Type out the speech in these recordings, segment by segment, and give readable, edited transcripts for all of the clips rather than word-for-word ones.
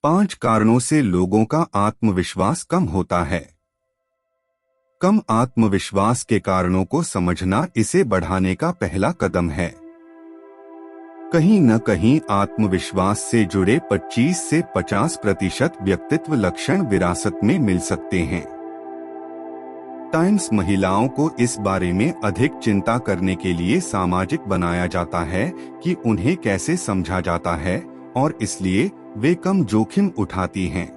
5 कारणों से लोगों का आत्मविश्वास कम होता है। कम आत्मविश्वास के कारणों को समझना इसे बढ़ाने का पहला कदम है। कहीं न कहीं आत्मविश्वास से जुड़े 25 से 50% व्यक्तित्व लक्षण विरासत में मिल सकते हैं। टाइम्स महिलाओं को इस बारे में अधिक चिंता करने के लिए सामाजिक बनाया जाता है कि उन्हें कैसे समझा जाता है और इसलिए वे कम जोखिम उठाती हैं।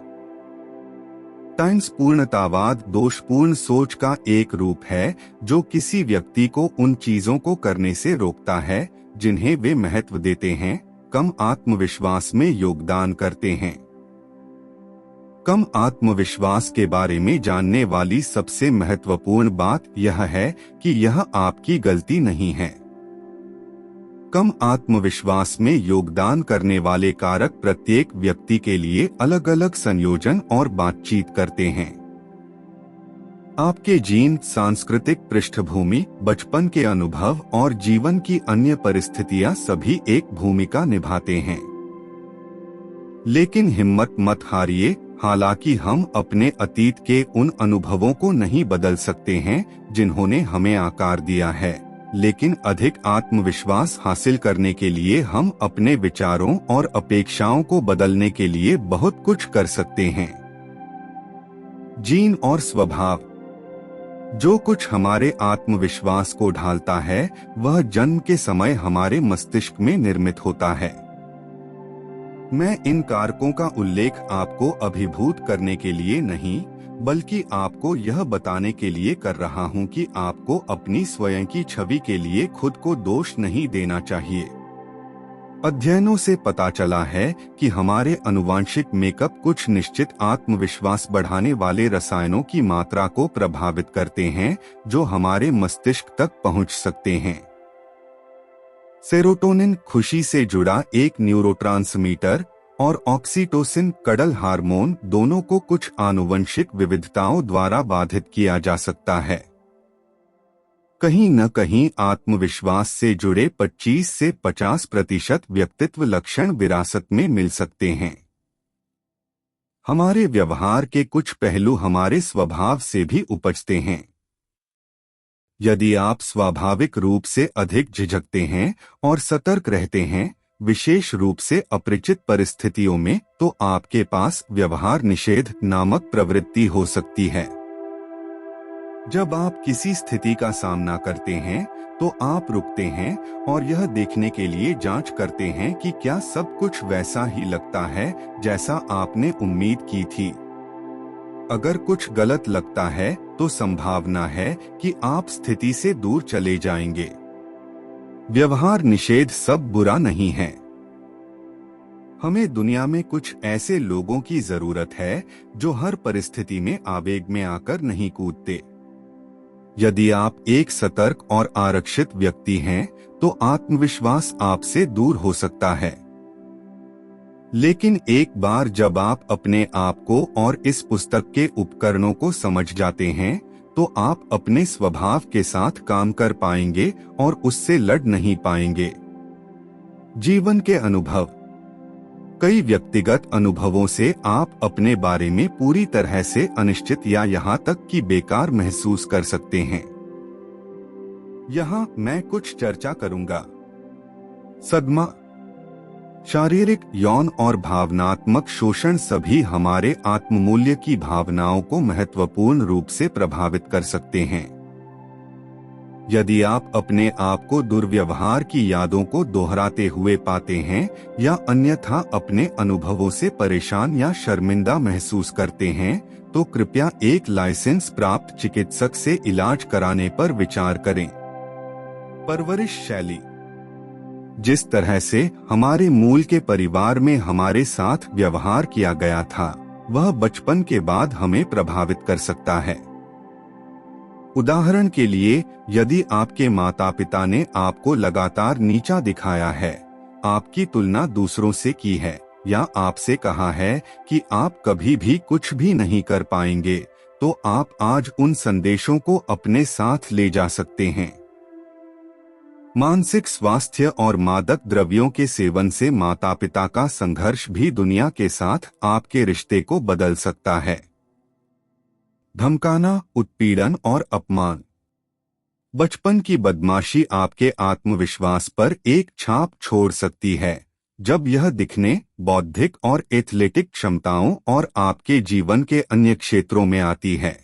टाइम्स पूर्णतावाद दोषपूर्ण सोच का एक रूप है जो किसी व्यक्ति को उन चीजों को करने से रोकता है जिन्हें वे महत्व देते हैं, कम आत्मविश्वास में योगदान करते हैं। कम आत्मविश्वास के बारे में जानने वाली सबसे महत्वपूर्ण बात यह है कि यह आपकी गलती नहीं है। कम आत्मविश्वास में योगदान करने वाले कारक प्रत्येक व्यक्ति के लिए अलग अलग संयोजन और बातचीत करते हैं। आपके जीन, सांस्कृतिक पृष्ठभूमि, बचपन के अनुभव और जीवन की अन्य परिस्थितियां सभी एक भूमिका निभाते हैं। लेकिन हिम्मत मत हारिए, हालांकि हम अपने अतीत के उन अनुभवों को नहीं बदल सकते हैं जिन्होंने हमें आकार दिया है, लेकिन अधिक आत्मविश्वास हासिल करने के लिए हम अपने विचारों और अपेक्षाओं को बदलने के लिए बहुत कुछ कर सकते हैं। जीन और स्वभाव। जो कुछ हमारे आत्मविश्वास को ढालता है वह जन्म के समय हमारे मस्तिष्क में निर्मित होता है। मैं इन कारकों का उल्लेख आपको अभिभूत करने के लिए नहीं, बल्कि आपको यह बताने के लिए कर रहा हूं कि आपको अपनी स्वयं की छवि के लिए खुद को दोष नहीं देना चाहिए। अध्ययनों से पता चला है कि हमारे आनुवांशिक मेकअप कुछ निश्चित आत्मविश्वास बढ़ाने वाले रसायनों की मात्रा को प्रभावित करते हैं जो हमारे मस्तिष्क तक पहुंच सकते हैं। सेरोटोनिन खुशी से जुड़ा एक न्यूरोट्रांसमीटर और ऑक्सीटोसिन कड़ल हार्मोन दोनों को कुछ आनुवंशिक विविधताओं द्वारा बाधित किया जा सकता है। कहीं न कहीं आत्मविश्वास से जुड़े 25 से 50% व्यक्तित्व लक्षण विरासत में मिल सकते हैं। हमारे व्यवहार के कुछ पहलू हमारे स्वभाव से भी उपजते हैं। यदि आप स्वाभाविक रूप से अधिक झिझकते हैं और सतर्क रहते हैं, विशेष रूप से अपरिचित परिस्थितियों में, तो आपके पास व्यवहार निषेध नामक प्रवृत्ति हो सकती है। जब आप किसी स्थिति का सामना करते हैं तो आप रुकते हैं और यह देखने के लिए जांच करते हैं कि क्या सब कुछ वैसा ही लगता है जैसा आपने उम्मीद की थी। अगर कुछ गलत लगता है तो संभावना है कि आप स्थिति से दूर चले जाएंगे। व्यवहार निषेध सब बुरा नहीं है। हमें दुनिया में कुछ ऐसे लोगों की जरूरत है जो हर परिस्थिति में आवेग में आकर नहीं कूदते। यदि आप एक सतर्क और आरक्षित व्यक्ति हैं, तो आत्मविश्वास आपसे दूर हो सकता है। लेकिन एक बार जब आप अपने आप को और इस पुस्तक के उपकरणों को समझ जाते हैं, तो आप अपने स्वभाव के साथ काम कर पाएंगे और उससे लड़ नहीं पाएंगे। जीवन के अनुभव। कई व्यक्तिगत अनुभवों से आप अपने बारे में पूरी तरह से अनिश्चित या यहाँ तक कि बेकार महसूस कर सकते हैं। यहाँ मैं कुछ चर्चा करूंगा। सदमा, शारीरिक, यौन और भावनात्मक शोषण सभी हमारे आत्ममूल्य की भावनाओं को महत्वपूर्ण रूप से प्रभावित कर सकते हैं। यदि आप अपने आप को दुर्व्यवहार की यादों को दोहराते हुए पाते हैं या अन्यथा अपने अनुभवों से परेशान या शर्मिंदा महसूस करते हैं, तो कृपया एक लाइसेंस प्राप्त चिकित्सक से इलाज कराने पर विचार करें। परवरिश शैली। जिस तरह से हमारे मूल के परिवार में हमारे साथ व्यवहार किया गया था, वह बचपन के बाद हमें प्रभावित कर सकता है। उदाहरण के लिए, यदि आपके माता पिता ने आपको लगातार नीचा दिखाया है, आपकी तुलना दूसरों से की है या आपसे कहा है कि आप कभी भी कुछ भी नहीं कर पाएंगे, तो आप आज उन संदेशों को अपने साथ ले जा सकते हैं। मानसिक स्वास्थ्य और मादक द्रव्यों के सेवन से माता पिता का संघर्ष भी दुनिया के साथ आपके रिश्ते को बदल सकता है। धमकाना, उत्पीड़न और अपमान। बचपन की बदमाशी आपके आत्मविश्वास पर एक छाप छोड़ सकती है जब यह दिखने, बौद्धिक और एथलेटिक क्षमताओं और आपके जीवन के अन्य क्षेत्रों में आती है।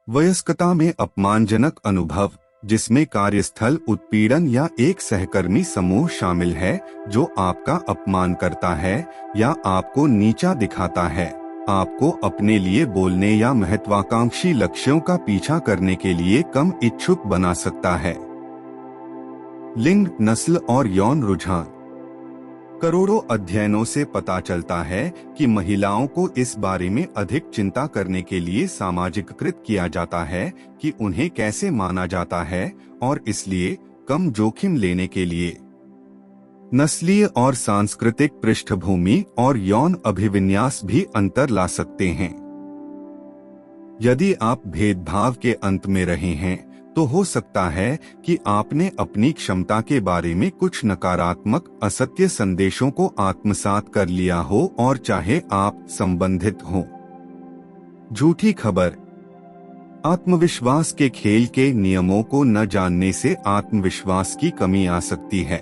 वयस्कता में अपमानजनक अनुभव, जिसमें कार्यस्थल उत्पीड़न या एक सहकर्मी समूह शामिल है जो आपका अपमान करता है या आपको नीचा दिखाता है, आपको अपने लिए बोलने या महत्वाकांक्षी लक्ष्यों का पीछा करने के लिए कम इच्छुक बना सकता है। लिंग, नस्ल और यौन रुझान। करोड़ों अध्ययनों से पता चलता है कि महिलाओं को इस बारे में अधिक चिंता करने के लिए सामाजिककृत किया जाता है कि उन्हें कैसे माना जाता है और इसलिए कम जोखिम लेने के लिए। नस्लीय और सांस्कृतिक पृष्ठभूमि और यौन अभिविन्यास भी अंतर ला सकते हैं। यदि आप भेदभाव के अंत में रहे हैं तो हो सकता है कि आपने अपनी क्षमता के बारे में कुछ नकारात्मक असत्य संदेशों को आत्मसात कर लिया हो और चाहे आप संबंधित हों। झूठी खबर। आत्मविश्वास के खेल के नियमों को न जानने से आत्मविश्वास की कमी आ सकती है।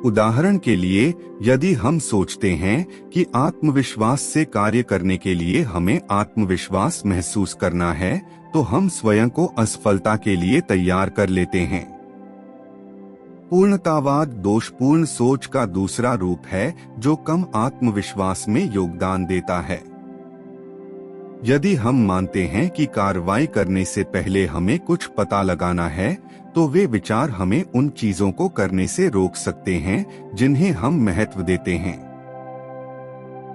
उदाहरण के लिए, यदि हम सोचते हैं कि आत्मविश्वास से कार्य करने के लिए हमें आत्मविश्वास महसूस करना है, तो हम स्वयं को असफलता के लिए तैयार कर लेते हैं। पूर्णतावाद दोषपूर्ण सोच का दूसरा रूप है जो कम आत्मविश्वास में योगदान देता है। यदि हम मानते हैं कि कार्रवाई करने से पहले हमें कुछ पता लगाना है, तो वे विचार हमें उन चीजों को करने से रोक सकते हैं जिन्हें हम महत्व देते हैं।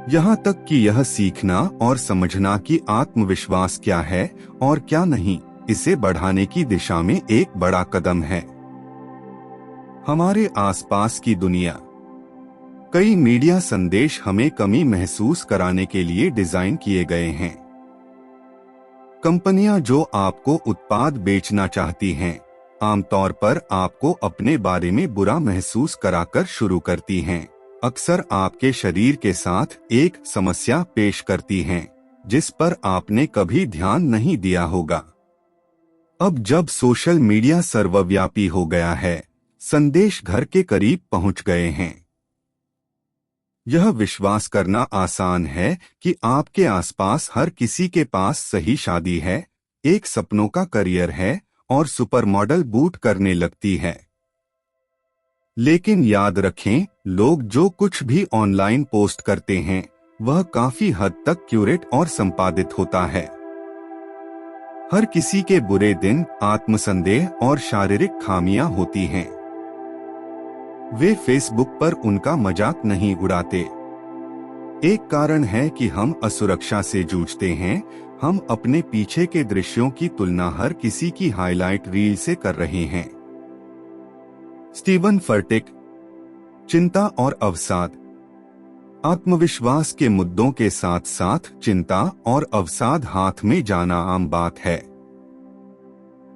यहाँ तक कि यह सीखना और समझना कि आत्मविश्वास क्या है और क्या नहीं, इसे बढ़ाने की दिशा में एक बड़ा कदम है। हमारे आसपास की दुनिया। कई मीडिया संदेश हमें कमी महसूस कराने के लिए डिजाइन किए गए हैं। कंपनियां जो आपको उत्पाद बेचना चाहती हैं, आमतौर पर आपको अपने बारे में बुरा महसूस कराकर शुरू करती हैं। अक्सर आपके शरीर के साथ एक समस्या पेश करती हैं, जिस पर आपने कभी ध्यान नहीं दिया होगा। अब जब सोशल मीडिया सर्वव्यापी हो गया है, संदेश घर के करीब पहुंच गए हैं। यह विश्वास करना आसान है कि आपके आसपास हर किसी के पास सही शादी है, एक सपनों का करियर है और सुपर मॉडल बूट करने लगती है। लेकिन याद रखें, लोग जो कुछ भी ऑनलाइन पोस्ट करते हैं वह काफी हद तक क्यूरेट और संपादित होता है। हर किसी के बुरे दिन, आत्मसंदेह और शारीरिक खामियां होती हैं। वे फेसबुक पर उनका मजाक नहीं उड़ाते। एक कारण है कि हम असुरक्षा से जूझते हैं। हम अपने पीछे के दृश्यों की तुलना हर किसी की हाइलाइट रील से कर रहे हैं। स्टीवन फर्टिक। चिंता और अवसाद। आत्मविश्वास के मुद्दों के साथ साथ चिंता और अवसाद हाथ में जाना आम बात है।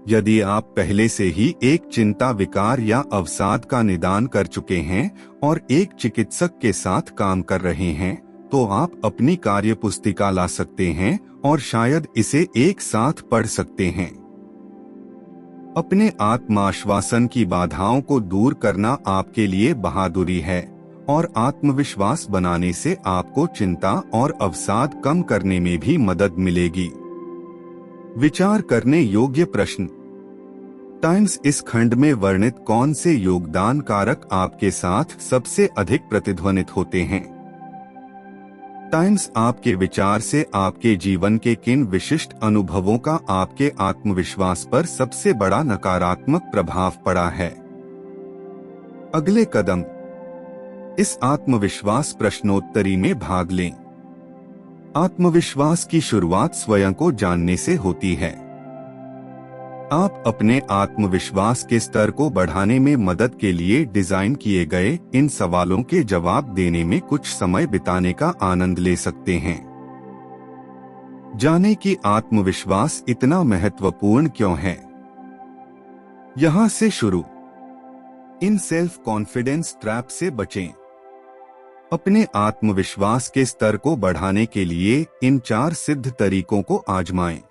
यदि आप पहले से ही एक चिंता विकार या अवसाद का निदान कर चुके हैं और एक चिकित्सक के साथ काम कर रहे हैं, तो आप अपनी कार्यपुस्तिका ला सकते हैं और शायद इसे एक साथ पढ़ सकते हैं। अपने आत्माश्वासन की बाधाओं को दूर करना आपके लिए बहादुरी है और आत्मविश्वास बनाने से आपको चिंता और अवसाद कम करने में भी मदद मिलेगी। विचार करने योग्य प्रश्न। टाइम्स इस खंड में वर्णित कौन से योगदान कारक आपके साथ सबसे अधिक प्रतिध्वनित होते हैं? टाइम्स आपके विचार से आपके जीवन के किन विशिष्ट अनुभवों का आपके आत्मविश्वास पर सबसे बड़ा नकारात्मक प्रभाव पड़ा है? अगले कदम। इस आत्मविश्वास प्रश्नोत्तरी में भाग लें। आत्मविश्वास की शुरुआत स्वयं को जानने से होती है। आप अपने आत्मविश्वास के स्तर को बढ़ाने में मदद के लिए डिजाइन किए गए इन सवालों के जवाब देने में कुछ समय बिताने का आनंद ले सकते हैं। जानें कि आत्मविश्वास इतना महत्वपूर्ण क्यों है। यहाँ से शुरू। इन सेल्फ कॉन्फिडेंस ट्रैप से बचें। अपने आत्मविश्वास के स्तर को बढ़ाने के लिए इन 4 सिद्ध तरीकों को आजमाएं।